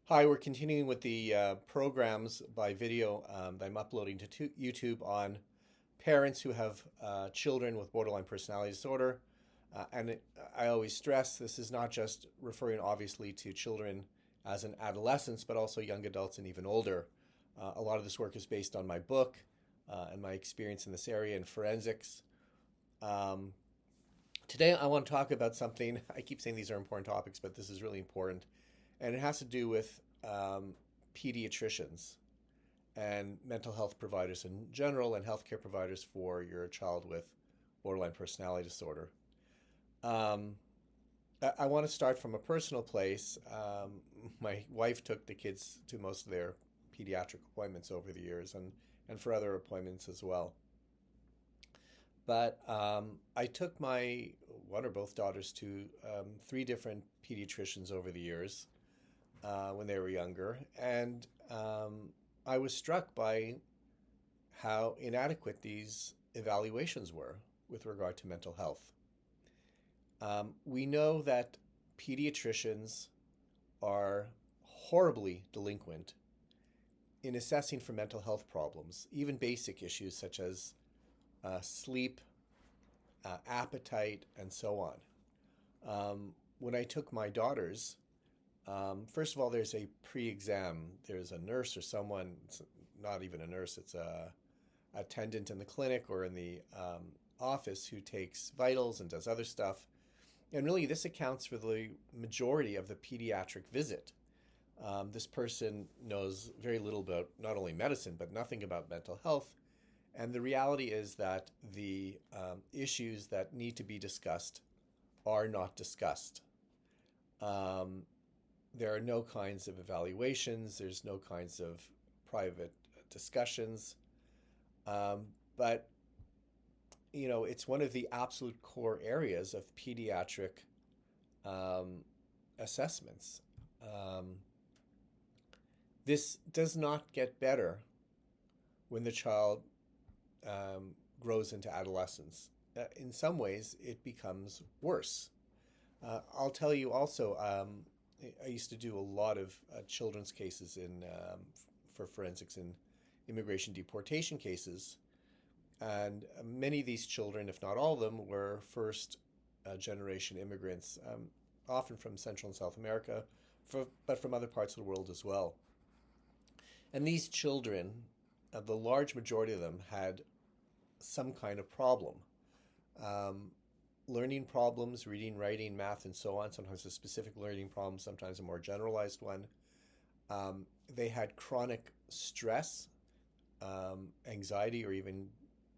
Hi, we're continuing with the programs by video that I'm uploading to YouTube on parents who have children with borderline personality disorder. I always stress this is not just referring obviously to children as an adolescence, but also young adults and even older. A lot of this work is based on my book and my experience in this area in forensics. Um, Today, I want to talk about something. I keep saying these are important topics, but this is really important. And it has to do with pediatricians and mental health providers in general and healthcare providers for your child with borderline personality disorder. Um, I want to start from a personal place. My wife took the kids to most of their pediatric appointments over the years and for other appointments as well. But I took my one or both daughters to three different pediatricians over the years when they were younger, and I was struck by how inadequate these evaluations were with regard to mental health. We know that pediatricians are horribly delinquent in assessing for mental health problems, even basic issues such as sleep, appetite, and so on. When I took my daughters, first of all, there's a pre-exam. There's a nurse or someone, it's not even a nurse, it's a attendant in the clinic or in the office who takes vitals and does other stuff. And really, this accounts for the majority of the pediatric visit. This person knows very little about not only medicine, but nothing about mental health. And the reality is that the issues that need to be discussed are not discussed. Um, there are no kinds of evaluations, there's no kinds of private discussions. But, it's one of the absolute core areas of pediatric um, assessments. Um, this does not get better when the child grows into adolescence. In some ways, it becomes worse. I'll tell you also, I used to do a lot of children's cases for forensics in immigration deportation cases. And many of these children, if not all of them, were first generation immigrants, often from Central and South America, but from other parts of the world as well. And these children, the large majority of them, had some kind of problem. Um, Learning problems, reading, writing, math, and so on. Sometimes a specific learning problem, sometimes a more generalized one. They had chronic stress, anxiety, or even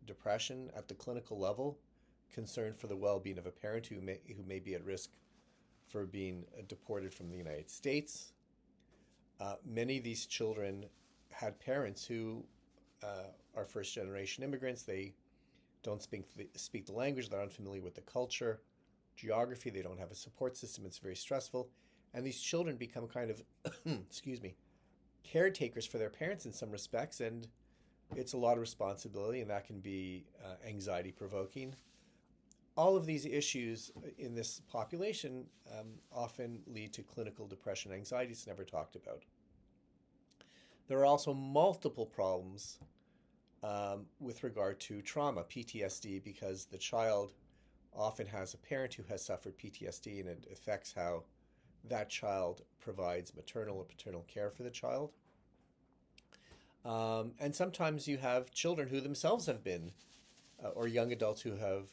depression at the clinical level, concern for the well-being of a parent who may be at risk for being deported from the United States. Many of these children had parents who are first-generation immigrants. They don't speak the language, they're unfamiliar with the culture, geography, they don't have a support system, it's very stressful. And these children become kind of, excuse me, caretakers for their parents in some respects, and it's a lot of responsibility, and that can be anxiety provoking. All of these issues in this population often lead to clinical depression and anxiety. It's never talked about. There are also multiple problems with regard to trauma, PTSD, because the child often has a parent who has suffered PTSD, and it affects how that child provides maternal or paternal care for the child. And sometimes you have children who themselves have been, or young adults who have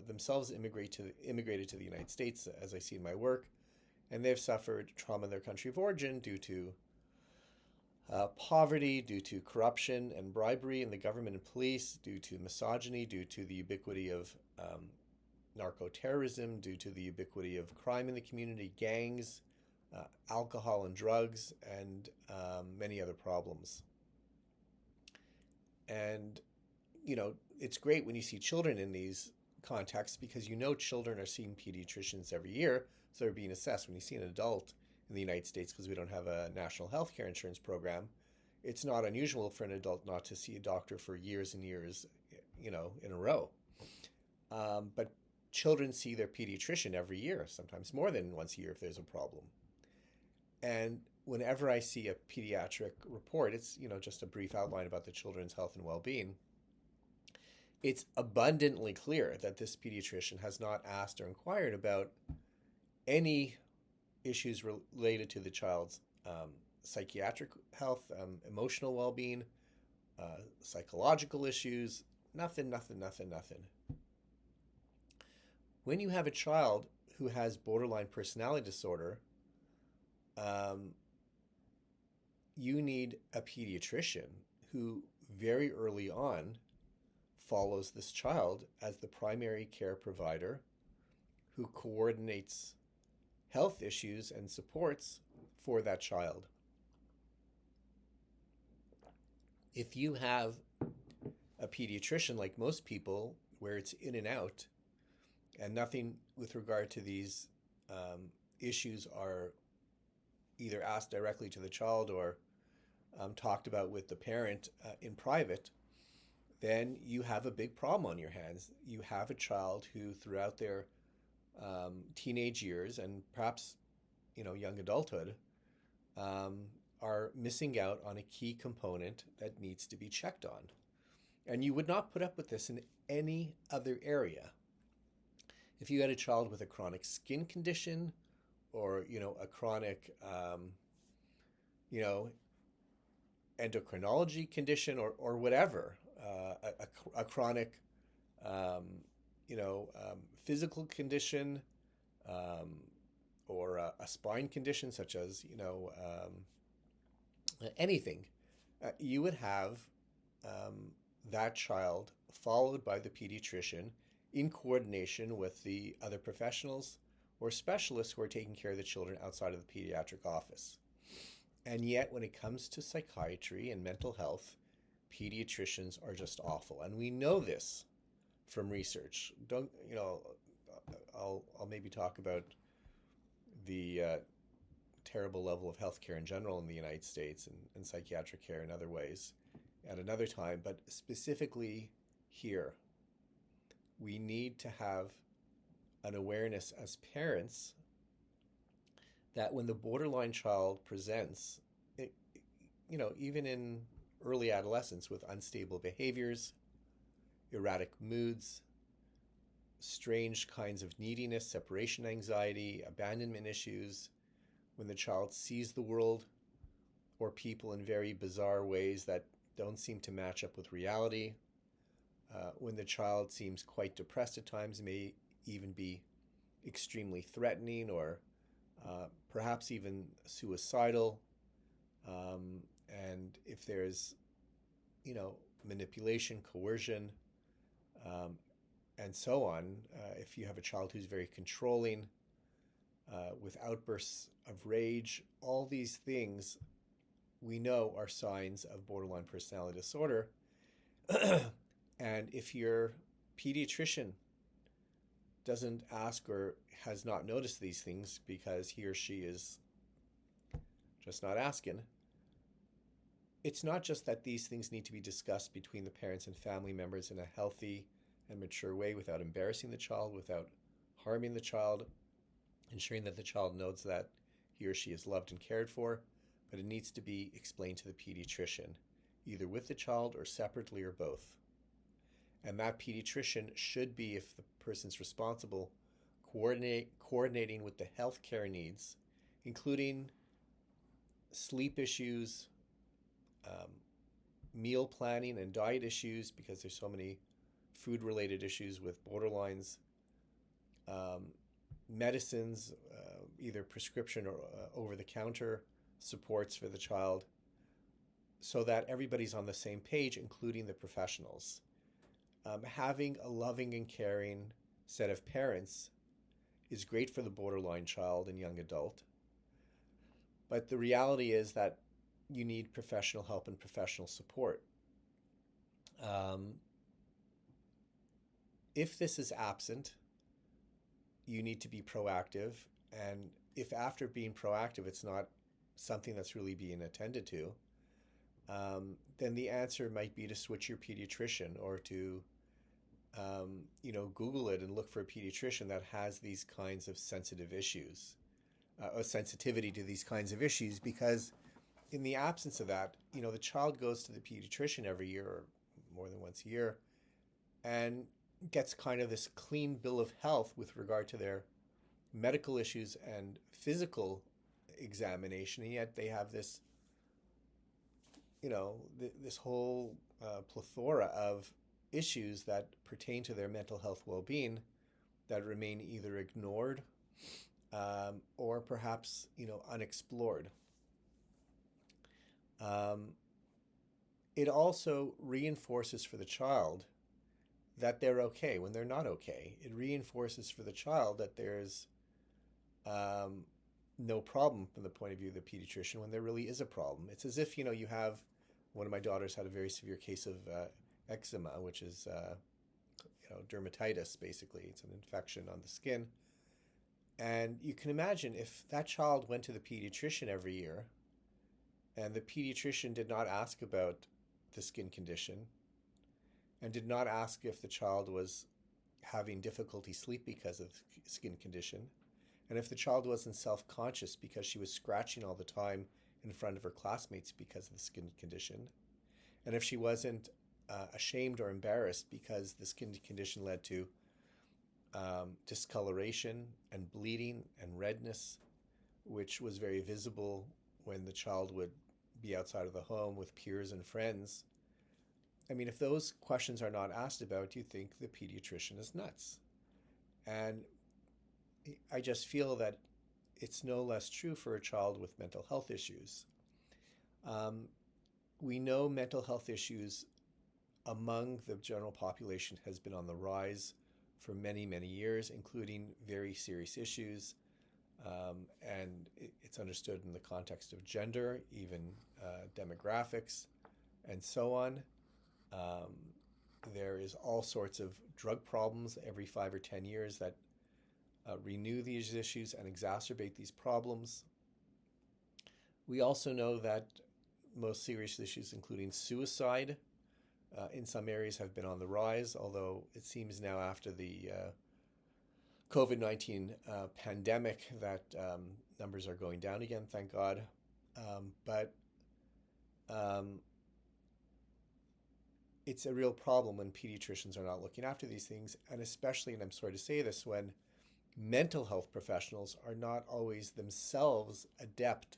themselves immigrated to the United States, as I see in my work, and they've suffered trauma in their country of origin due to poverty, due to corruption and bribery in the government and police, due to misogyny, due to the ubiquity of narco-terrorism, due to the ubiquity of crime in the community, gangs, alcohol and drugs, and many other problems. And, it's great when you see children in these contexts because children are seeing pediatricians every year, so they're being assessed. When you see an adult in the United States, because we don't have a national health care insurance program, it's not unusual for an adult not to see a doctor for years and years, in a row. But children see their pediatrician every year, sometimes more than once a year if there's a problem. And whenever I see a pediatric report, it's, just a brief outline about the children's health and well-being. It's abundantly clear that this pediatrician has not asked or inquired about any issues related to the child's psychiatric health, emotional well-being, psychological issues, nothing. When you have a child who has borderline personality disorder, you need a pediatrician who very early on follows this child as the primary care provider, who coordinates health issues and supports for that child. If you have a pediatrician, like most people, where it's in and out, and nothing with regard to these issues are either asked directly to the child or talked about with the parent in private, then you have a big problem on your hands. You have a child who, throughout their teenage years and perhaps, young adulthood, are missing out on a key component that needs to be checked on. And you would not put up with this in any other area. If you had a child with a chronic skin condition or, a chronic, endocrinology condition or whatever, a chronic, physical condition, or a spine condition such as, anything, you would have that child followed by the pediatrician in coordination with the other professionals or specialists who are taking care of the children outside of the pediatric office. And yet, when it comes to psychiatry and mental health, pediatricians are just awful. And we know this from research. I'll maybe talk about the terrible level of healthcare in general in the United States and psychiatric care in other ways at another time. But specifically here, we need to have an awareness as parents that when the borderline child presents, even in early adolescence with unstable behaviors, erratic moods, strange kinds of neediness, separation anxiety, abandonment issues, when the child sees the world or people in very bizarre ways that don't seem to match up with reality, when the child seems quite depressed at times, may even be extremely threatening or perhaps even suicidal, and if there's, manipulation, coercion, and so on, if you have a child who's very controlling, with outbursts of rage, all these things we know are signs of borderline personality disorder. And if your pediatrician doesn't ask or has not noticed these things because he or she is just not asking, it's not just that these things need to be discussed between the parents and family members in a healthy and mature way without embarrassing the child, without harming the child, ensuring that the child knows that he or she is loved and cared for, but it needs to be explained to the pediatrician, either with the child or separately or both. And that pediatrician should be, if the person's responsible, coordinating with the healthcare needs, including sleep issues, meal planning and diet issues, because there's so many food-related issues with borderlines, medicines, either prescription or over-the-counter supports for the child, so that everybody's on the same page, including the professionals. Having a loving and caring set of parents is great for the borderline child and young adult, but the reality is that you need professional help and professional support. If this is absent, you need to be proactive, and if after being proactive it's not something that's really being attended to, then the answer might be to switch your pediatrician or to Google it and look for a pediatrician that has these kinds of sensitive issues. a sensitivity to these kinds of issues, because in the absence of that, the child goes to the pediatrician every year or more than once a year and gets kind of this clean bill of health with regard to their medical issues and physical examination, and yet they have this, this whole plethora of issues that pertain to their mental health well-being that remain either ignored or perhaps, unexplored. It also reinforces for the child that they're okay when they're not okay. It reinforces for the child that there's no problem from the point of view of the pediatrician when there really is a problem. It's as if, you have, one of my daughters had a very severe case of eczema, which is, dermatitis, basically. It's an infection on the skin. And you can imagine if that child went to the pediatrician every year and the pediatrician did not ask about the skin condition and did not ask if the child was having difficulty sleep because of the skin condition, and if the child wasn't self-conscious because she was scratching all the time in front of her classmates because of the skin condition, and if she wasn't ashamed or embarrassed because the skin condition led to discoloration and bleeding and redness, which was very visible when the child would be outside of the home with peers and friends. I mean, if those questions are not asked about, you think the pediatrician is nuts. And I just feel that it's no less true for a child with mental health issues. We know mental health issues among the general population has been on the rise for many, many years, including very serious issues. And it's understood in the context of gender, even demographics, and so on. There is all sorts of drug problems every 5 or 10 years that renew these issues and exacerbate these problems. We also know that most serious issues, including suicide, in some areas have been on the rise, although it seems now after the COVID-19 pandemic that numbers are going down again, thank God. But it's a real problem when pediatricians are not looking after these things, and especially, and I'm sorry to say this, when mental health professionals are not always themselves adept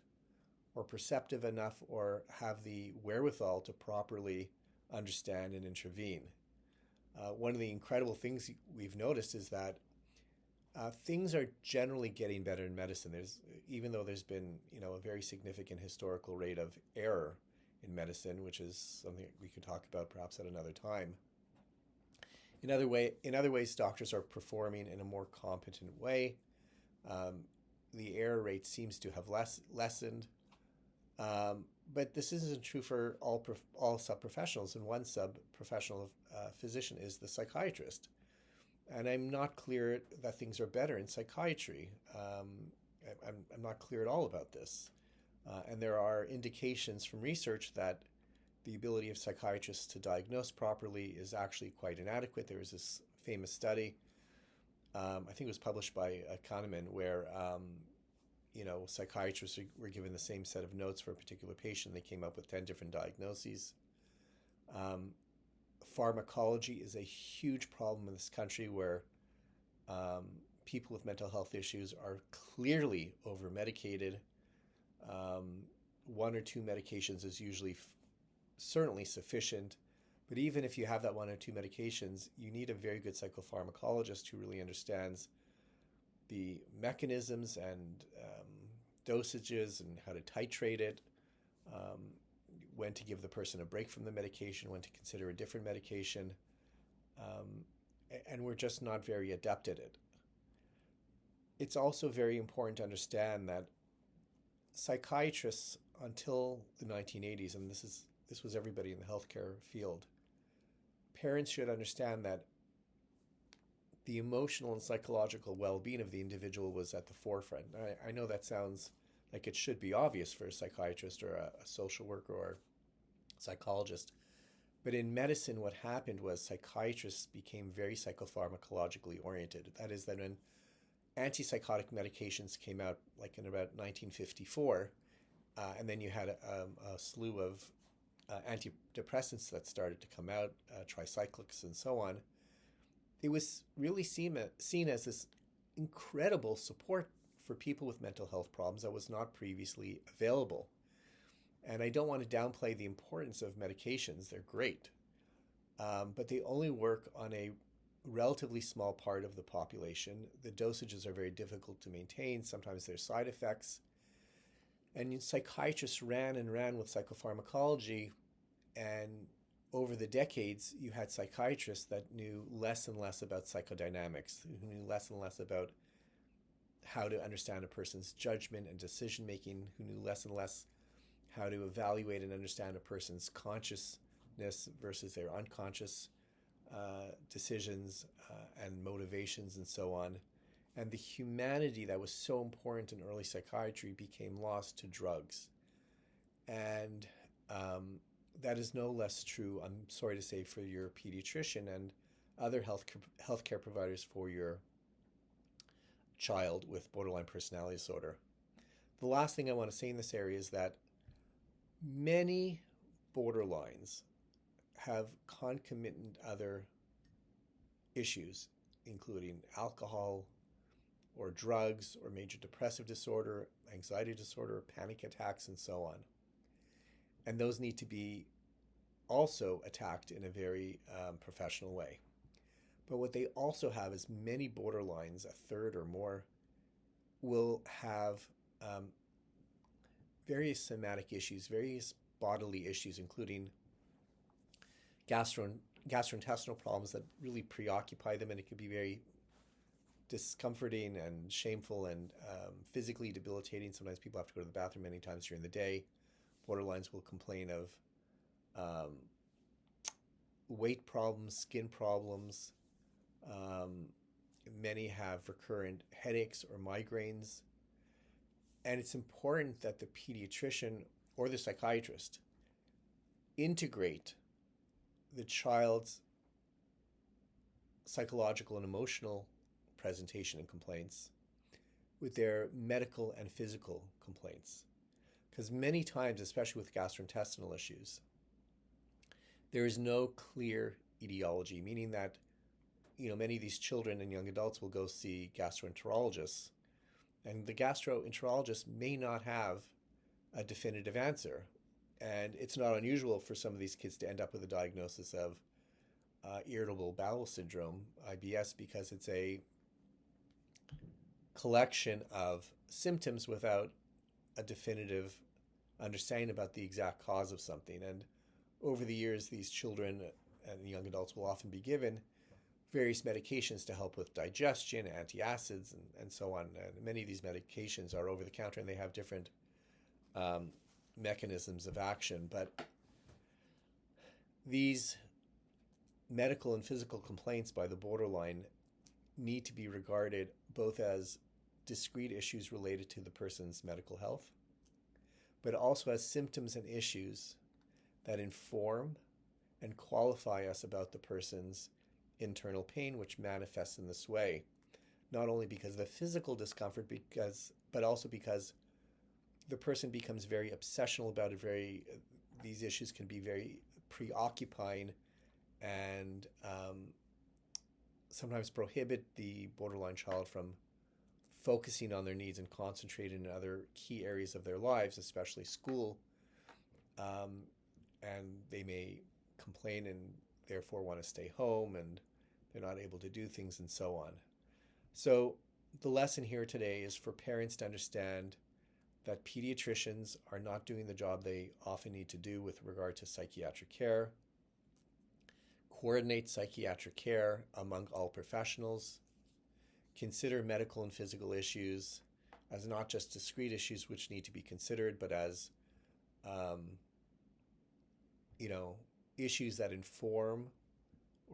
or perceptive enough or have the wherewithal to properly understand and intervene. One of the incredible things we've noticed is that things are generally getting better in medicine. Even though there's been, a very significant historical rate of error in medicine, which is something we could talk about perhaps at another time. In other ways, doctors are performing in a more competent way. The error rate seems to have lessened. But this isn't true for all sub-professionals, and one sub-professional physician is the psychiatrist. And I'm not clear that things are better in psychiatry. I'm not clear at all about this. And there are indications from research that the ability of psychiatrists to diagnose properly is actually quite inadequate. There was this famous study, I think it was published by Kahneman, where psychiatrists were given the same set of notes for a particular patient. They came up with 10 different diagnoses. Pharmacology is a huge problem in this country where people with mental health issues are clearly over-medicated. 1 or 2 medications is usually certainly sufficient. But even if you have that 1 or 2 medications, you need a very good psychopharmacologist who really understands the mechanisms and dosages and how to titrate it, when to give the person a break from the medication, when to consider a different medication. And we're just not very adept at it. It's also very important to understand that psychiatrists until the 1980s, and this was everybody in the healthcare field, parents should understand that the emotional and psychological well-being of the individual was at the forefront. I know that sounds like it should be obvious for a psychiatrist or a social worker or psychologist, but in medicine what happened was psychiatrists became very psychopharmacologically oriented. That is, that when antipsychotic medications came out like in about 1954, and then you had a slew of antidepressants that started to come out, tricyclics and so on. It was really seen as this incredible support for people with mental health problems that was not previously available. And I don't want to downplay the importance of medications. They're great. But they only work on a relatively small part of the population. The dosages are very difficult to maintain. Sometimes there's side effects. And psychiatrists ran and ran with psychopharmacology. And over the decades, you had psychiatrists that knew less and less about psychodynamics, who knew less and less about how to understand a person's judgment and decision-making, who knew less and less how to evaluate and understand a person's consciousness versus their unconscious decisions and motivations and so on. And the humanity that was so important in early psychiatry became lost to drugs. And that is no less true, I'm sorry to say, for your pediatrician and other healthcare providers for your child with borderline personality disorder. The last thing I want to say in this area is that many borderlines have concomitant other issues, including alcohol or drugs or major depressive disorder, anxiety disorder, panic attacks, and so on. And those need to be also attacked in a very professional way. But what they also have is many borderlines, a third or more, will have various somatic issues, various bodily issues, including gastrointestinal problems that really preoccupy them, and it can be very discomforting and shameful and physically debilitating. Sometimes people have to go to the bathroom many times during the day. Borderlines will complain of weight problems, skin problems. Many have recurrent headaches or migraines. And it's important that the pediatrician or the psychiatrist integrate the child's psychological and emotional presentation and complaints with their medical and physical complaints. Because many times, especially with gastrointestinal issues, there is no clear etiology, meaning that many of these children and young adults will go see gastroenterologists, and the gastroenterologist may not have a definitive answer. And it's not unusual for some of these kids to end up with a diagnosis of irritable bowel syndrome, IBS, because it's a collection of symptoms without a definitive understanding about the exact cause of something. And over the years, these children and young adults will often be given various medications to help with digestion, antacids, and so on. And many of these medications are over the counter, and they have different mechanisms of action. But these medical and physical complaints by the borderline need to be regarded both as discrete issues related to the person's medical health, but also as symptoms and issues that inform and qualify us about the person's internal pain, which manifests in this way, not only because of the physical discomfort, but also because the person becomes very obsessional about it. These issues can be very preoccupying and sometimes prohibit the borderline child from focusing on their needs and concentrating in other key areas of their lives, especially school. And they may complain and therefore want to stay home, and they're not able to do things and so on. So the lesson here today is for parents to understand that pediatricians are not doing the job they often need to do with regard to psychiatric care. Coordinate psychiatric care among all professionals. Consider medical and physical issues as not just discrete issues which need to be considered, but as issues that inform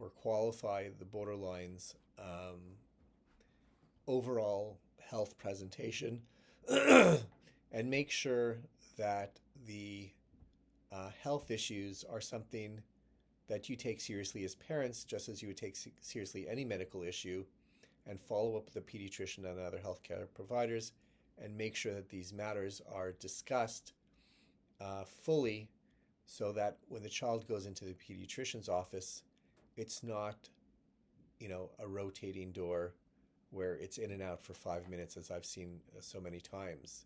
or qualify the borderline's overall health presentation, and make sure that the health issues are something that you take seriously as parents, just as you would take seriously any medical issue, and follow up with the pediatrician and other healthcare providers and make sure that these matters are discussed fully, so that when the child goes into the pediatrician's office, it's not, a rotating door where it's in and out for 5 minutes, as I've seen so many times.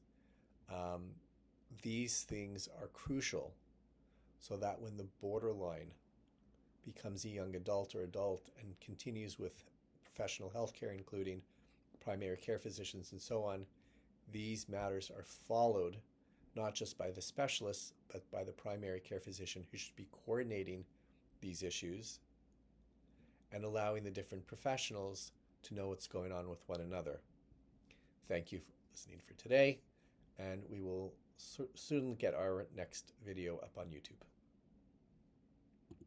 These things are crucial so that when the borderline becomes a young adult or adult and continues with professional health care, including primary care physicians and so on, these matters are followed not just by the specialists, but by the primary care physician, who should be coordinating these issues and allowing the different professionals to know what's going on with one another. Thank you for listening for today, and we will soon get our next video up on YouTube.